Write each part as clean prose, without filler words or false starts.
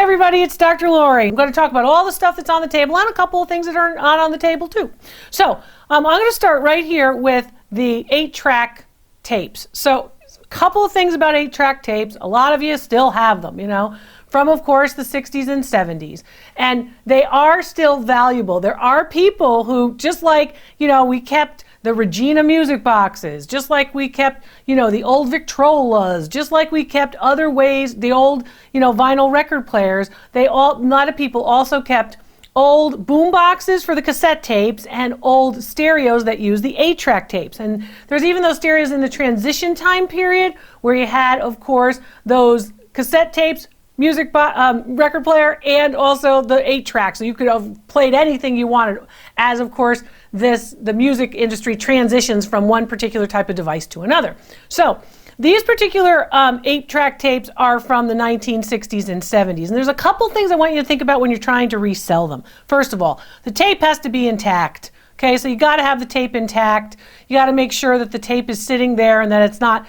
everybody, it's Dr. Lori. I'm going to talk about all the stuff that's on the table and a couple of things that are not on the table too. So I'm going to start right here with the 8-track tapes. So a couple of things about 8-track tapes. A lot of you still have them, from, of course, the 60s and 70s. And they are still valuable. There are people who, just like, we kept the Regina music boxes, just like we kept, the old Victrolas, just like we kept other ways, the old, vinyl record players. A lot of people also kept old boom boxes for the cassette tapes and old stereos that use the 8-track tapes. And there's even those stereos in the transition time period where you had, of course, those cassette tapes, record player, and also the 8-track. So you could have played anything you wanted as, of course, the music industry transitions from one particular type of device to another. So these particular 8-track tapes are from the 1960s and 70s. And there's a couple things I want you to think about when you're trying to resell them. First of all, the tape has to be intact. Okay, so you got to have the tape intact. You got to make sure that the tape is sitting there and that it's not,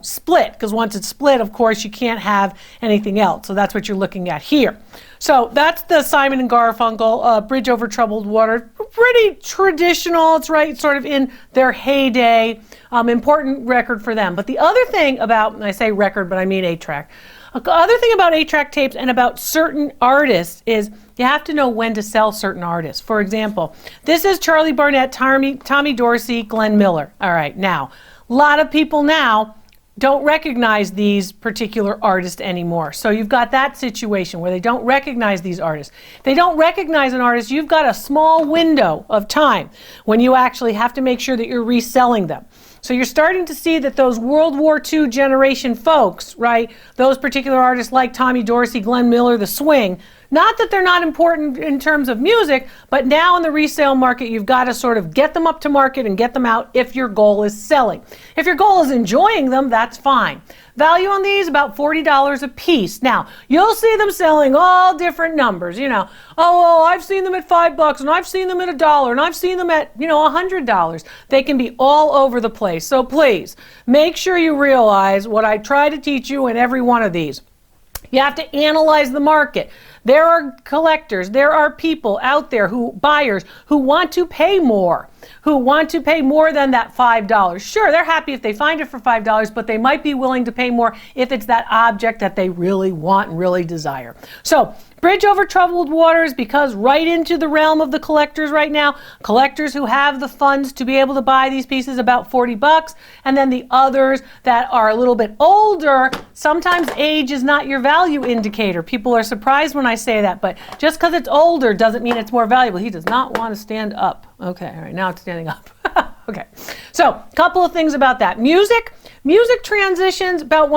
split. Because once it's split, of course, you can't have anything else. So that's what you're looking at here. So that's the Simon and Garfunkel, Bridge Over Troubled Water. Pretty traditional. It's right sort of in their heyday. Important record for them. But the other thing about, and I say record, but I mean 8-track. The other thing about 8-track tapes and about certain artists is you have to know when to sell certain artists. For example, this is Charlie Barnett, Tommy Dorsey, Glenn Miller. All right, now, a lot of people now don't recognize these particular artists anymore. So you've got that situation where they don't recognize these artists. If they don't recognize an artist, you've got a small window of time when you actually have to make sure that you're reselling them. So you're starting to see that those World War II generation folks, right, those particular artists like Tommy Dorsey, Glenn Miller, the swing, not that they're not important in terms of music, but now in the resale market, you've got to sort of get them up to market and get them out if your goal is selling. If your goal is enjoying them, that's fine. Value on these, about $40 a piece. Now, you'll see them selling all different numbers, oh, well, I've seen them at $5 and I've seen them at $1 and I've seen them at, $100. They can be all over the place. So please, make sure you realize what I try to teach you in every one of these. You have to analyze the market. There are collectors, there are people out there buyers who want to pay more, than that $5. Sure, they're happy if they find it for $5, but they might be willing to pay more if it's that object that they really want and really desire. So, Bridge Over Troubled Waters, because right into the realm of the collectors right now, collectors who have the funds to be able to buy these pieces, about $40, and then the others that are a little bit older, sometimes age is not your value indicator. People are surprised when I say that, but just because it's older doesn't mean it's more valuable. He does not want to stand up. Okay, all right, now it's standing up. Okay, so a couple of things about that. Music transitions about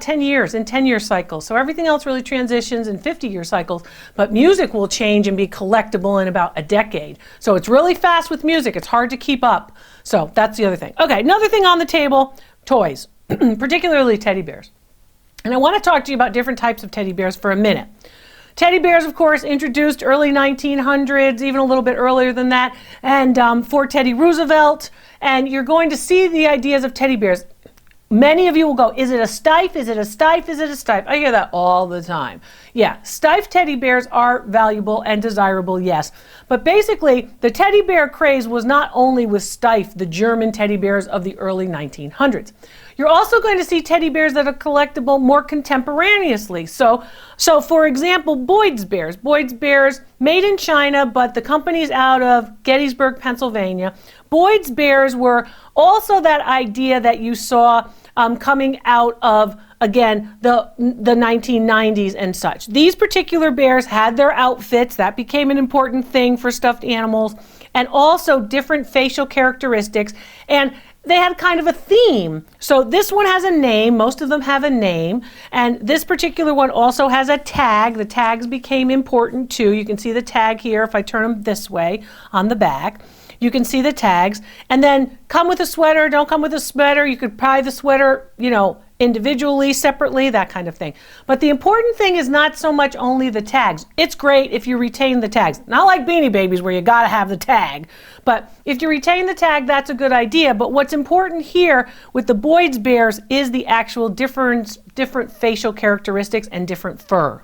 10 years, in 10-year cycles. So everything else really transitions in 50-year cycles, but music will change and be collectible in about a decade. So it's really fast with music. It's hard to keep up. So that's the other thing. Okay, another thing on the table, toys, particularly teddy bears. And I want to talk to you about different types of teddy bears for a minute. Teddy bears, of course, introduced early 1900s, even a little bit earlier than that, and for Teddy Roosevelt. And you're going to see the ideas of teddy bears. Many of you will go, is it a Steiff? Is it a Steiff? Is it a Steiff? I hear that all the time. Yeah, Steiff teddy bears are valuable and desirable, yes. But basically, the teddy bear craze was not only with Steiff, the German teddy bears of the early 1900s. You're also going to see teddy bears that are collectible more contemporaneously. So for example, Boyds Bears. Boyds Bears, made in China, but the company's out of Gettysburg, Pennsylvania. Boyds Bears were also that idea that you saw coming out of, again, the 1990s and such. These particular bears had their outfits. That became an important thing for stuffed animals, and also different facial characteristics. And they had kind of a theme. So this one has a name. Most of them have a name. And this particular one also has a tag. The tags became important too. You can see the tag here if I turn them this way on the back. You can see the tags. And then come with a sweater, don't come with a sweater. You could buy the sweater, individually, separately, that kind of thing. But the important thing is not so much only the tags. It's great if you retain the tags. Not like Beanie Babies where you got to have the tag. But if you retain the tag, that's a good idea. But what's important here with the Boyds Bears is the actual different facial characteristics and different fur.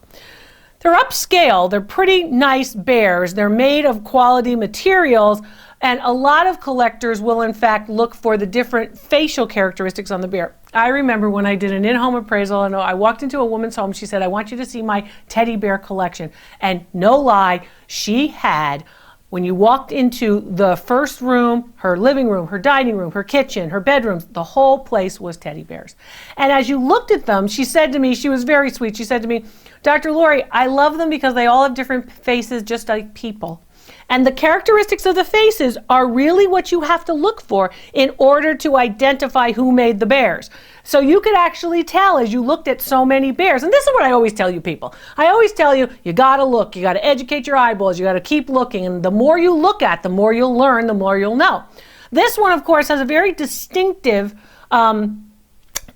they're upscale, they're pretty nice bears, they're made of quality materials, and a lot of collectors will in fact look for the different facial characteristics on the bear. I remember when I did an in-home appraisal and I walked into a woman's home, she said, I want you to see my teddy bear collection. And no lie, she had, when you walked into the first room, her living room, her dining room, her kitchen, her bedrooms, the whole place was teddy bears. And as you looked at them, she said to me, she was very sweet, she said to me, Dr. Lori, I love them because they all have different faces just like people. And the characteristics of the faces are really what you have to look for in order to identify who made the bears. So you could actually tell as you looked at so many bears. And this is what I always tell you people. I always tell you, you got to look. You got to educate your eyeballs. You got to keep looking. And the more you look at, the more you'll learn, the more you'll know. This one, of course, has a very distinctive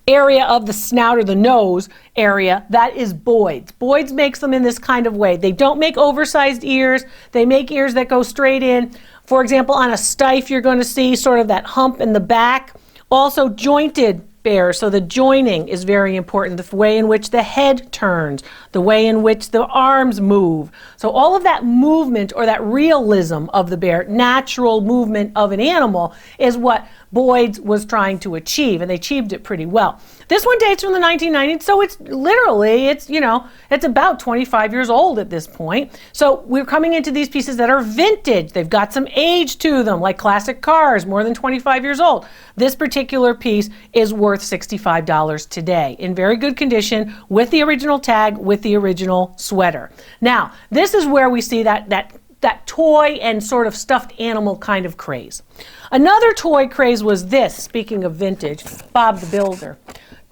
area of the snout or the nose area. That is Boyds. Boyds makes them in this kind of way. They don't make oversized ears. They make ears that go straight in. For example, on a Steiff, you're going to see sort of that hump in the back. Also jointed bears, so the joining is very important. The way in which the head turns, the way in which the arms move. So all of that movement or that realism of the bear, natural movement of an animal, is what Boyds was trying to achieve, and they achieved it pretty well. This one dates from the 1990s, so it's literally, it's about 25 years old at this point. So we're coming into these pieces that are vintage. They've got some age to them, like classic cars, more than 25 years old. This particular piece is worth $65 today, in very good condition, with the original tag, with the original sweater. Now, this is where we see that toy and sort of stuffed animal kind of craze. Another toy craze was this, speaking of vintage, Bob the Builder.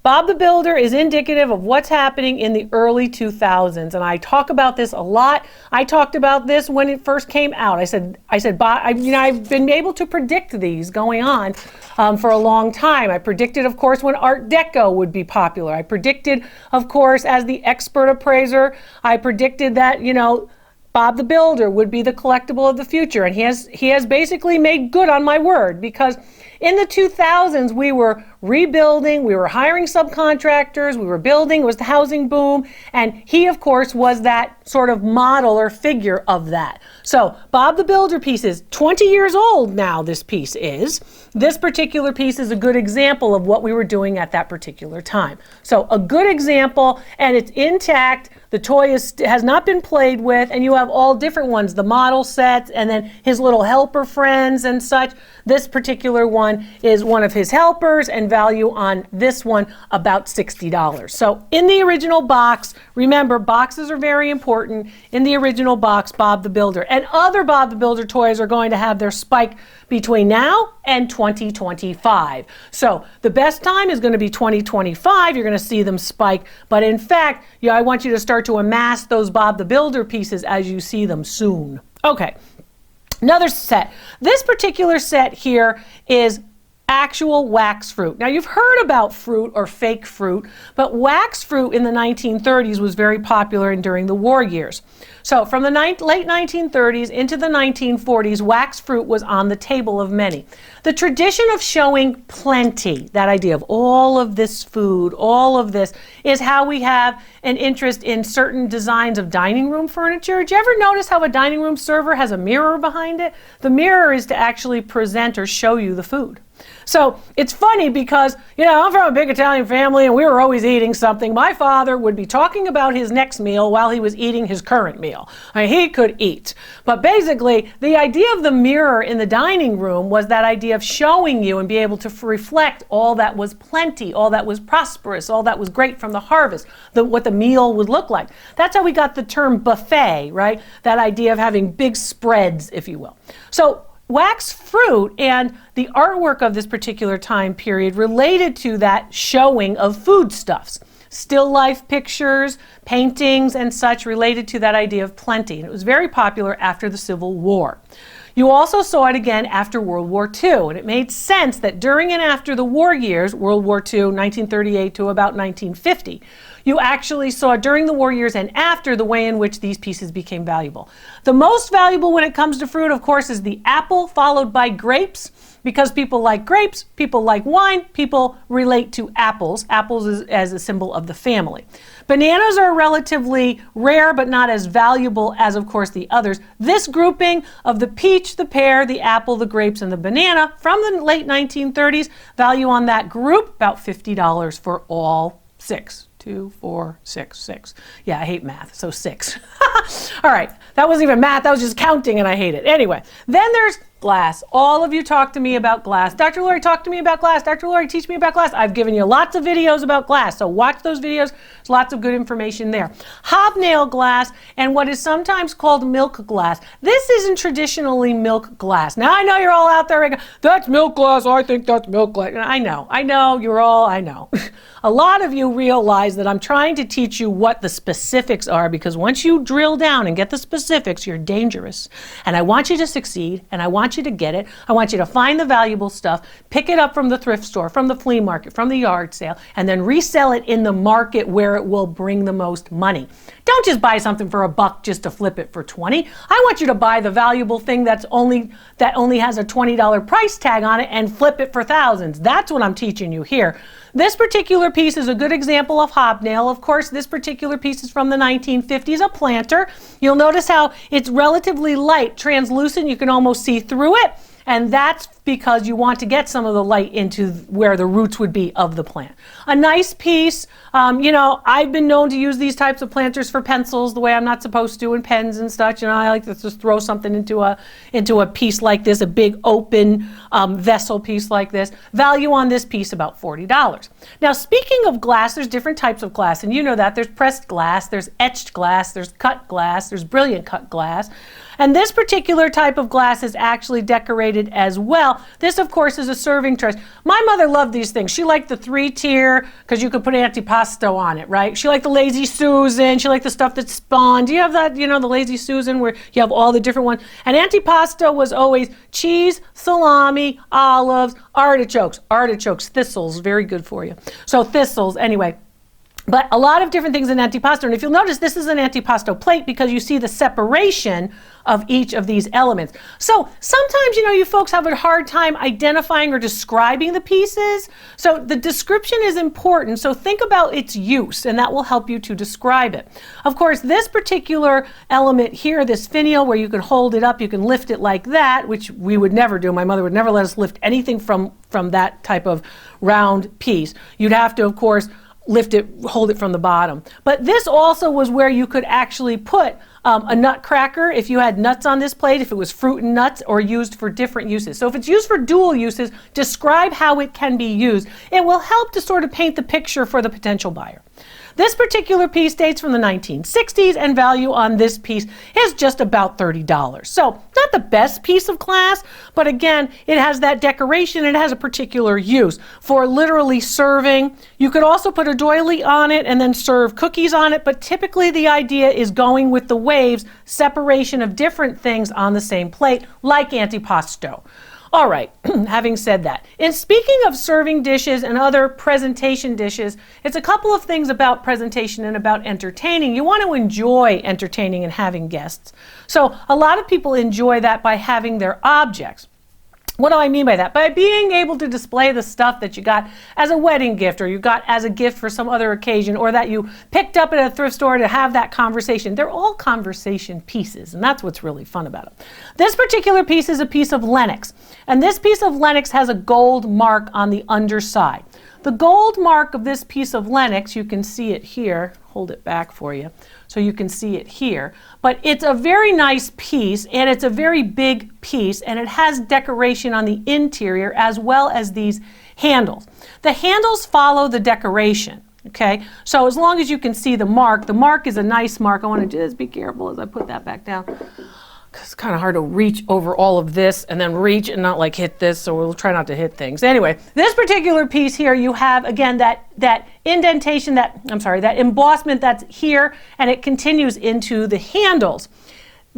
Bob the Builder is indicative of what's happening in the early 2000s, and I talk about this a lot. I talked about this when it first came out. I said, Bob, I've been able to predict these going on for a long time. I predicted, of course, when Art Deco would be popular. I predicted, of course, as the expert appraiser, I predicted that, Bob the Builder would be the collectible of the future, and he has basically made good on my word, because in the 2000s we were rebuilding, we were hiring subcontractors, we were building, it was the housing boom, and he of course was that sort of model or figure of that. So Bob the Builder piece is 20 years old now, this piece is. This particular piece is a good example of what we were doing at that particular time. So a good example, and it's intact. The toy has not been played with, and you have all different ones, the model sets, and then his little helper friends and such. This particular one is one of his helpers, and value on this one about $60. So in the original box, remember, boxes are very important. In the original box, Bob the Builder. And other Bob the Builder toys are going to have their spike between now and 2025. So the best time is going to be 2025. You're going to see them spike. But in fact, I want you to start to amass those Bob the Builder pieces as you see them soon. Okay, another set. This particular set here is actual wax fruit. Now, you've heard about fruit or fake fruit, but wax fruit in the 1930s was very popular and during the war years. So from the late 1930s into the 1940s, wax fruit was on the table of many. The tradition of showing plenty, that idea of all of this food, all of this, is how we have an interest in certain designs of dining room furniture. Did you ever notice how a dining room server has a mirror behind it? The mirror is to actually present or show you the food. So it's funny because, I'm from a big Italian family and we were always eating something. My father would be talking about his next meal while he was eating his current meal. He could eat. But basically, the idea of the mirror in the dining room was that idea of showing you and be able to reflect all that was plenty, all that was prosperous, all that was great from the harvest, what the meal would look like. That's how we got the term buffet, right? That idea of having big spreads, if you will. So wax fruit and the artwork of this particular time period related to that showing of foodstuffs. Still life pictures, paintings, and such related to that idea of plenty. And it was very popular after the Civil War. You also saw it again after World War II, and it made sense that during and after the war years, World War II, 1938 to about 1950, you actually saw during the war years and after the way in which these pieces became valuable. The most valuable when it comes to fruit, of course, is the apple, followed by grapes. Because people like grapes, people like wine, people relate to apples. Apples is as a symbol of the family. Bananas are relatively rare, but not as valuable as, of course, the others. This grouping of the peach, the pear, the apple, the grapes, and the banana from the late 1930s, value on that group, about $50 for all 6. 2, 4, 6, 6. Yeah, I hate math, so 6. All right, that wasn't even math, that was just counting and I hate it. Anyway, then there's glass. All of you talk to me about glass. Dr. Lori, talk to me about glass. Dr. Lori, teach me about glass. I've given you lots of videos about glass, so watch those videos. There's lots of good information there. Hobnail glass and what is sometimes called milk glass. This isn't traditionally milk glass. Now I know you're all out there going, that's milk glass, I think that's milk glass. I know, you're all, I know. A lot of you realize that I'm trying to teach you what the specifics are, because once you drill down and get the specifics, you're dangerous. And I want you to succeed, and I want you to get it. I want you to find the valuable stuff, pick it up from the thrift store, from the flea market, from the yard sale, and then resell it in the market where it will bring the most money. Don't just buy something for $1 just to flip it for 20. I want you to buy the valuable thing that only has a $20 price tag on it and flip it for thousands. That's what I'm teaching you here. This particular piece is a good example of hobnail. Of course, this particular piece is from the 1950s, a planter. You'll notice how it's relatively light, translucent. You can almost see through it. And that's because you want to get some of the light into where the roots would be of the plant. A nice piece, I've been known to use these types of planters for pencils the way I'm not supposed to, and pens and such. I like to just throw something into a piece like this, a big open vessel piece like this. Value on this piece about $40. Now, speaking of glass, there's different types of glass, and you know that. There's pressed glass, there's etched glass, there's cut glass, there's brilliant cut glass. And this particular type of glass is actually decorated as well. This, of course, is a serving tray. My mother loved these things. She liked the 3-tier because you could put antipasto on it, right? She liked the Lazy Susan. She liked the stuff that spawned. Do you have that, the Lazy Susan where you have all the different ones? And antipasto was always cheese, salami, olives, artichokes. Artichokes, thistles, very good for you. So thistles, anyway. But a lot of different things in antipasto. And if you'll notice, this is an antipasto plate because you see the separation of each of these elements. So sometimes, you folks have a hard time identifying or describing the pieces. So the description is important. So think about its use, and that will help you to describe it. Of course, this particular element here, this finial, where you can hold it up, you can lift it like that, which we would never do. My mother would never let us lift anything from that type of round piece. You'd have to, of course, lift it, hold it from the bottom. But this also was where you could actually put a nutcracker if you had nuts on this plate, if it was fruit and nuts, or used for different uses. So if it's used for dual uses, describe how it can be used. It will help to sort of paint the picture for the potential buyer. This particular piece dates from the 1960s, and value on this piece is just about $30. So not the best piece of glass, but again, it has that decoration. It has a particular use for literally serving. You could also put a doily on it and then serve cookies on it, but typically the idea is going with the waves, separation of different things on the same plate, like antipasto. All right, having said that, in speaking of serving dishes and other presentation dishes, it's a couple of things about presentation and about entertaining. You want to enjoy entertaining and having guests. So a lot of people enjoy that by having their objects. What do I mean by that? By being able to display the stuff that you got as a wedding gift, or you got as a gift for some other occasion, or that you picked up at a thrift store to have that conversation. They're all conversation pieces, and that's what's really fun about them. This particular piece is a piece of Lenox, and this piece of Lenox has a gold mark on the underside. The gold mark of this piece of Lenox, you can see it here. Hold it back for you so you can see it here. But it's a very nice piece, and it's a very big piece, and it has decoration on the interior as well as these handles. The handles follow the decoration. Okay, so as long as you can see the mark is a nice mark. I want to just be careful as I put that back down. It's kind of hard to reach over all of this and then reach and not like hit this, so we'll try not to hit things. Anyway, this particular piece here, you have again that indentation, that embossment that's here, and it continues into the handles.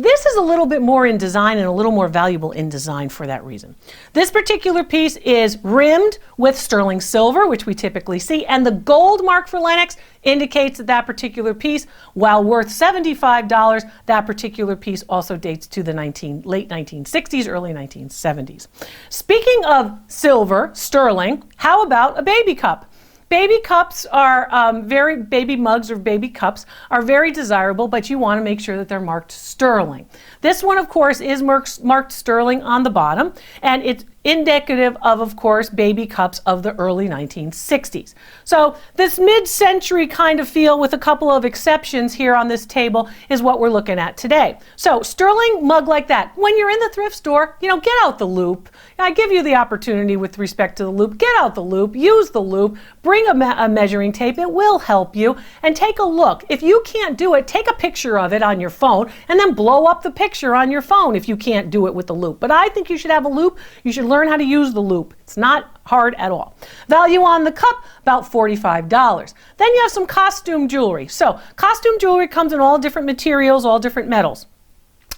This is a little bit more in design and a little more valuable in design for that reason. This particular piece is rimmed with sterling silver, which we typically see, and the gold mark for Lenox indicates that that particular piece, while worth $75, that particular piece also dates to the late 1960s, early 1970s. Speaking of silver, sterling, how about a baby cup? Baby cups are baby mugs or baby cups are very desirable, but you want to make sure that they're marked sterling. This one, of course, is marked sterling on the bottom, and it's indicative of course, baby cups of the early 1960s. So this mid-century kind of feel with a couple of exceptions here on this table is what we're looking at today. So sterling mug like that. When you're in the thrift store, get out the loupe. I give you the opportunity with respect to the loupe. Get out the loupe, use the loupe, bring a measuring tape. It will help you. And take a look. If you can't do it, take a picture of it on your phone and then blow up the picture on your phone if you can't do it with the loupe. But I think you should have a loupe. You should learn how to use the loupe. It's not hard at all. Value on the cup, about $45. Then you have some costume jewelry. So costume jewelry comes in all different materials, all different metals,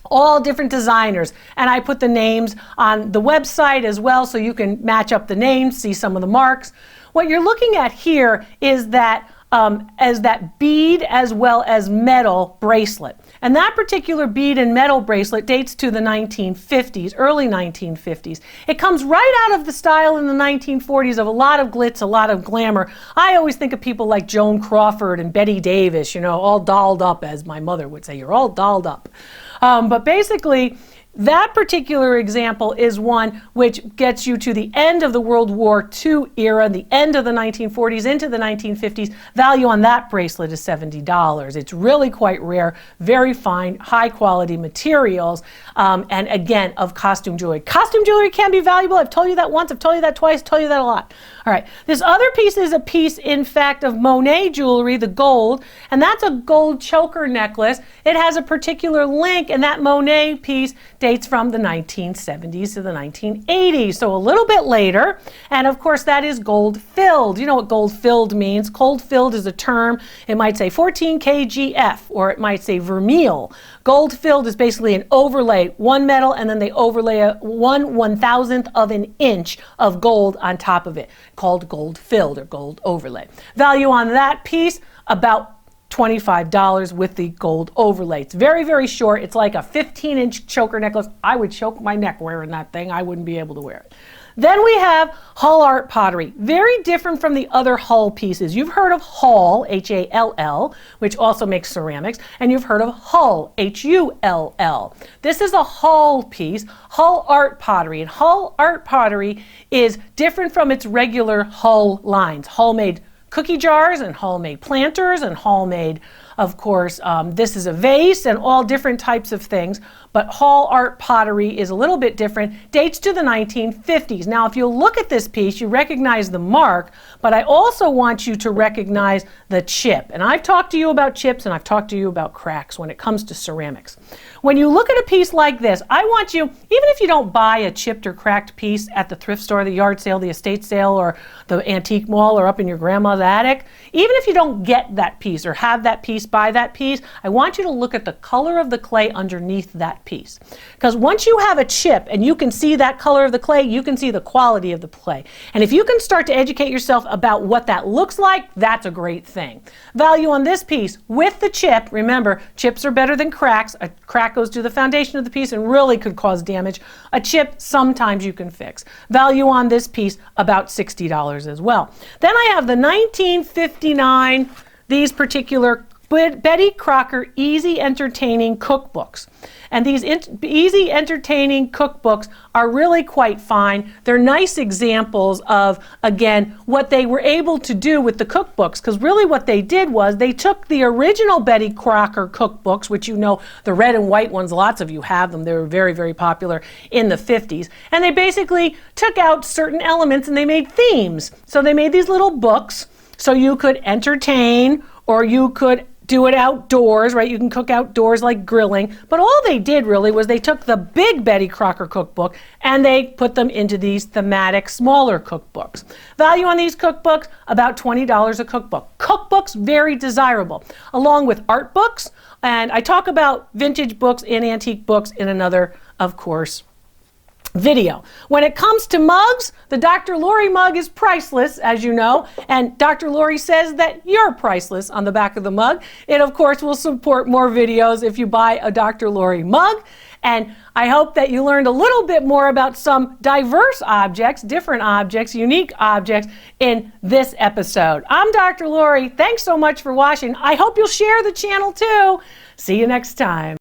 all different designers. And I put the names on the website as well so you can match up the names, see some of the marks. What you're looking at here is that as that bead as well as metal bracelet. And that particular bead and metal bracelet dates to the 1950s, early 1950s. It comes right out of the style in the 1940s of a lot of glitz, a lot of glamour. I always think of people like Joan Crawford and Betty Davis, all dolled up, as my mother would say. You're all dolled up. But basically, that particular example is one which gets you to the end of the World War II era, the end of the 1940s into the 1950s. Value on that bracelet is $70. It's really quite rare, very fine, high quality materials, and again, of costume jewelry. Costume jewelry can be valuable. I've told you that once, I've told you that twice, told you that a lot. All right, this other piece is a piece, in fact, of Monet jewelry, the gold, and that's a gold choker necklace. It has a particular link, and that Monet piece dates from the 1970s to the 1980s, so a little bit later. And of course, that is gold filled. You know what gold filled means? Gold filled is a term. It might say 14 kgf, or it might say vermeil. Gold filled is basically an overlay, one metal, and then they overlay a 1/1000th of an inch of gold on top of it, called gold filled or gold overlay. Value on that piece, about $25 with the gold overlay. It's very, very short. It's like a 15-inch choker necklace. I would choke my neck wearing that thing. I wouldn't be able to wear it. Then we have Hull Art Pottery. Very different from the other Hull pieces. You've heard of Hull, H-A-L-L, which also makes ceramics, and you've heard of Hull, H-U-L-L. This is a Hull piece, Hull Art Pottery. And Hull Art Pottery is different from its regular Hull lines. Hull made cookie jars, and Hull made planters, and Hull made, of course, this is a vase and all different types of things. But Hull Art Pottery is a little bit different, dates to the 1950s. Now, if you look at this piece, you recognize the mark, but I also want you to recognize the chip. And I've talked to you about chips, and I've talked to you about cracks when it comes to ceramics. When you look at a piece like this, I want you, even if you don't buy a chipped or cracked piece at the thrift store, the yard sale, the estate sale, or the antique mall, or up in your grandma's attic, even if you don't get that piece or have that piece, buy that piece, I want you to look at the color of the clay underneath that piece. Because once you have a chip and you can see that color of the clay, you can see the quality of the clay. And if you can start to educate yourself about what that looks like, that's a great thing. Value on this piece with the chip, remember, chips are better than cracks. A crack goes to the foundation of the piece and really could cause damage. A chip, sometimes you can fix. Value on this piece, about $60 as well. Then I have the 1959, these particular Betty Crocker Easy Entertaining Cookbooks. And these easy entertaining cookbooks are really quite fine. They're nice examples of, again, what they were able to do with the cookbooks, because really what they did was they took the original Betty Crocker cookbooks, which you know, the red and white ones, lots of you have them. They were very, very popular in the 50s. And they basically took out certain elements and they made themes. So they made these little books so you could entertain, or you could do it outdoors, right? You can cook outdoors like grilling. But all they did really was they took the big Betty Crocker cookbook and they put them into these thematic smaller cookbooks. Value on these cookbooks, about $20 a cookbook. Cookbooks, very desirable, along with art books. And I talk about vintage books and antique books in another, of course, video. When it comes to mugs, the Dr. Lori mug is priceless, as you know, and Dr. Lori says that you're priceless on the back of the mug. It, of course, will support more videos if you buy a Dr. Lori mug. And I hope that you learned a little bit more about some diverse objects, different objects, unique objects in this episode. I'm Dr. Lori. Thanks so much for watching. I hope you'll share the channel too. See you next time.